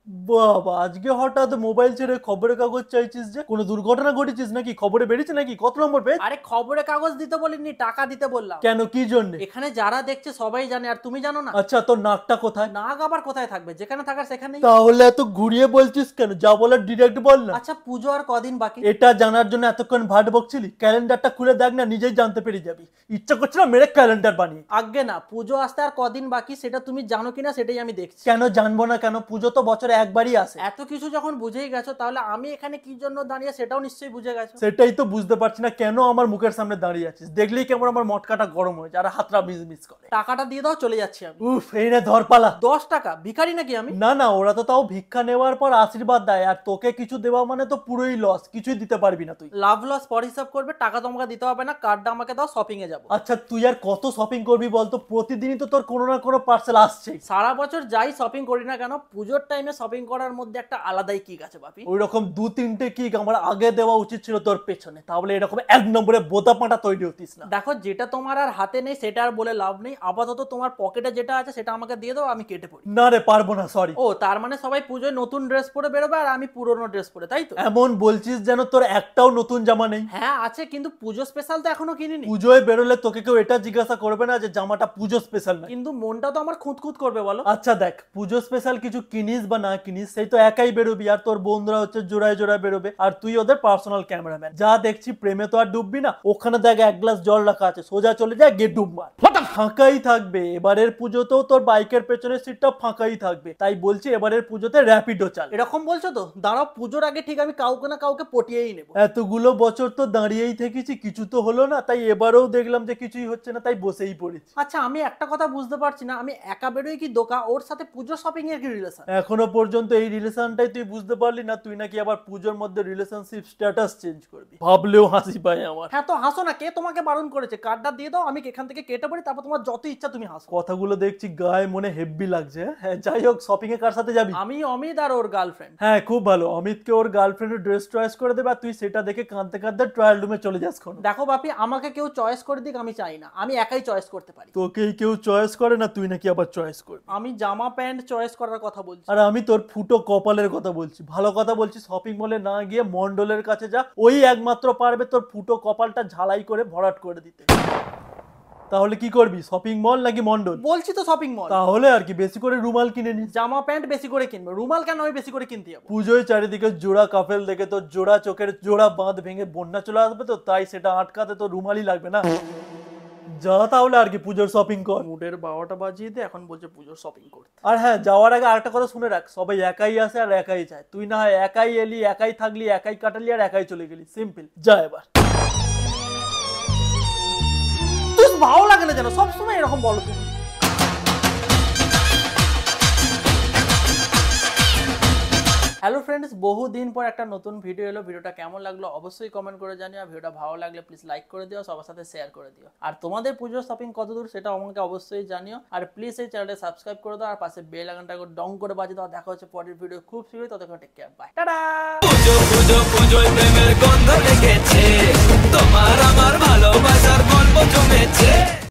বাবা, আজকে হঠাৎ মোবাইল ছেড়ে খবরের কাগজ চাইছিস যে? কোনো দুর্ঘটনা ঘটেছিস নাকি? খবরে বেরিয়েছে নাকি? কত নম্বর পেজ? আরে খবরে কাগজ দিতে বলিনি, টাকা দিতে বললাম। কেন, কি জন্য? এখানে যারা দেখছে সবাই জানে, আর তুমি জানো না? আচ্ছা, তোর নাকটা কোথায়? নাক আবার কোথায় থাকবে? যেখানে থাকার সেখানেই। তাহলে এত ঘুরিয়ে বলছিস কেন? যা বলার ডিরেক্ট বল না। আচ্ছা, পুজো আর কদিন বাকি? এটা জানার জন্য এতক্ষণ ভাট বকছিলি? ক্যালেন্ডারটা খুলে দেখ না, নিজেই জানতে পেরে যাবি। ইচ্ছা করছে না মেরে ক্যালেন্ডার বানিয়ে? আজ্ঞে না, পুজো আসতে আর কদিন বাকি সেটা তুমি জানো কিনা সেটাই আমি দেখছি। কেন জানবো না? কেন, পুজো তো বছরে একবারই আসে। এত কিছু যখন বুঝেই গেছো, তাহলে আমি এখানে কি জন্য দাঁড়িয়ে সেটাও নিশ্চয়ই বুঝে গেছো। সেটাই তো বুঝতে পারছি না, কেন আমার মুখের সামনে দাঁড়িয়ে আছিস? দেখলেই কেমন আমার মটকাটা গরম হয়ে যায় আর হাতটা মিস করে। টাকাটা দিয়ে দাও, চলে যাচ্ছি আমি। উফ, এই নে ধর পালা। 10 টাকা? ভিখারি নাকি আমি? না না, ওরা তো তাও ভিক্ষা নেওয়ার পর আশীর্বাদ দেয়, আর তোকে কিছু দেওয়া মানে তো পুরোই লস, কিছুই দিতে পারবি না তুই। লাভ লস পর হিসাব করবে, টাকা তোমাকে দিতে হবে না, কার্ডটা আমাকে দাও, শপিং এ যাবো। আচ্ছা, তুই আর কত শপিং করবি বলতো? প্রতিদিনই তো তোর কোনো না কোনো পার্সেল আসছে। সারা বছর যাই শপিং করি না কেন, পুজোর টাইমে শপিং করার মধ্যে একটা আলাদাই কিক আছে বাপি। ওই রকম 2-3টে কিক আমার আগে দেওয়া উচিত ছিল তোর পেছনে, তাহলে এরকম 1 নম্বরে বোতা পাটা তৈরি হতিস না। দেখো, যেটা তোমার আর হাতে নেই সেটা আর বলে লাভ নেই। আপাতত তোমার পকেটে যেটা আছে সেটা আমাকে দিয়ে দাও, আমি কেটে পড়ি। না রে, পারবো না, সরি। ও, তার মানে সবাই পুজোয় নতুন ড্রেস পরে বেরোবে আর আমি পুরনো ড্রেস পরে, তাই তো? এমন বলছিস যেন তোর একটাও নতুন জামা নেই। হ্যাঁ আছে, কিন্তু পুজো স্পেশাল তো এখনো কিনিনি। পুজোয় বেরোলে তোকে কেউ এটা জিজ্ঞাসা করবে না যে জামাটা পুজো স্পেশাল না? কিন্তু মনটা তো আমার খুঁতখুত করবে, বলো। আচ্ছা দেখ, পুজো স্পেশাল কিছু কিনিস বা না কিনিস, সেই তো একাই বেরোবি, আর তোর বন্ধুরা হচ্ছে জোড়ায় জোড়ায় বেরোবে, আর তুই ওদের পার্সোনাল ক্যামেরাম্যান। যা দেখছি প্রেমে তো আর ডুববি না। ওখানে দেখ 1 গ্লাস জল রাখা আছে, সোজা চলে যায়, গিয়ে ডুব মার। ফাঁকাই থাকবে এবারের পুজোতেও, তোর বাইকের পেছনের সিটটা ফাঁকাই থাকবে। তাই বলছি এবারের পুজোতে র্যাপিডো চাল। এরকম বলছো তো? দাঁড়াও, পুজোর আগে ঠিক আমি কাউকে না কাউকে পটিয়েই নেবো। এতগুলো বছর তো দাঁড়িয়েই থেকেছি, কিছু তো হলো না, তাই এবারেও দেখলাম যে কিছুই হচ্ছে না, তাই বসেই পড়েছি। আচ্ছা, আমি একটা কথা বুঝতে পারছি না, আমি একা বেরোই কি দোকা, ওর সাথে পুজো শপিং এর কি রিলেশন? এখনো পর্যন্ত এই রিলেশনটাই তুই বুঝতে পারলি না? তুই নাকি আবার পুজোর মধ্যে রিলেশনশিপ স্ট্যাটাস চেঞ্জ করবি, ভাবলেও হাসি পায় আমার। হ্যাঁ তো হাসো না, কে তোমাকে বারণ করেছে? কার্ডটা দিয়ে দাও, আমি এখান থেকে কেটে পড়ি, তারপর তোমার যত ইচ্ছা তুমি হাসো। কথাগুলো দেখছি গায়ে মনে হেব্বি লাগছে। হ্যাঁ, যাই হোক, শপিং এ কার সাথে যাবি? আমি অমিত আর ওর গার্লফ্রেন্ড। হ্যাঁ, খুব ভালো। অমিতকে ওর গার্লফ্রেন্ডের ড্রেস চয়েস করে দেবে, আর তুই সেটা দেখে কাঁদতে কাঁদতে ট্রায়াল রুমে চলে যাস। দেখো বাপি, আমাকে কেউ চয়েস করে দিক আমি চাই না, আমি একাই চয়েস করতে পারি। তোকেই কেউ চয়েস করে না, তুই নাকি আবার চয়েস করবি? আমি জামা প্যান্ট চয়েস করার কথা বলছি। আর আমি তোর ফুটো কপালের কথা বলছি। ভালো কথা বলছি, শপিং মলে না গিয়ে মন্ডলের কাছে যা, ওই একমাত্র পারবে তোর ফুটো কপালটা ঝালাই করে ভরাট করে দিতে। তাহলে কি করবি, শপিং মল নাকি মন্ডল? বলছি তো শপিং মল। তাহলে আর কি, বেশি করে রুমাল কিনে নিস। জামা প্যান্ট বেশি করে কিনবো, রুমাল কেন আমি বেশি করে কিনতে যাবো? পুজোয় চারিদিকে জোড়া কাপেল দেখে তোর জোড়া চোখের জোড়া বাঁধ ভেঙে বন্যা চলে আসবে, তো তাই সেটা আটকাতে তো রুমালই লাগবে না। যা তাহলে আর কি, পুজোর শপিং কর। মুডের 12টা বাজিয়ে দিয়ে এখন বলছে পুজোর শপিং করতে। আর হ্যাঁ, যাওয়ার আগে আরেকটা কথা শুনে রাখ, সবাই একাই আসে আর একাই যায়। তুই না হয় একাই এলি, একাই থাকলি, একাই কাটালি, আর একাই চলে গেলি। সিম্পল। যা এবার। তুই ভালো লাগে না যেন সবসময় এরকম বলো তুমি। হ্যালো ফ্রেন্ডস, বহুদিন পর একটা নতুন ভিডিও এলো। ভিডিওটা কেমন লাগলো অবশ্যই কমেন্ট করে জানিও। আর ভিডিওটা ভালো লাগলে প্লিজ লাইক করে দিও, সবার সাথে শেয়ার করে দিও। আর তোমাদের পুজোর শপিং কত দূর সেটা আমাকে অবশ্যই জানিও। আর প্লিজ এই চ্যানেলটা সাবস্ক্রাইব করে দাও, আর পাশে বেল আইকনটা ডং করে বাজিয়ে দাও। দেখা হচ্ছে পরের ভিডিও খুব শীঘ্রই, ততক্ষণ টেক কেয়ার, বাই, টাটা। পুজো পুজো পুজোয় প্রেমের গন্ধ লেগেছে, তোমার আমার ভালোবাসার গল্প জমেছে।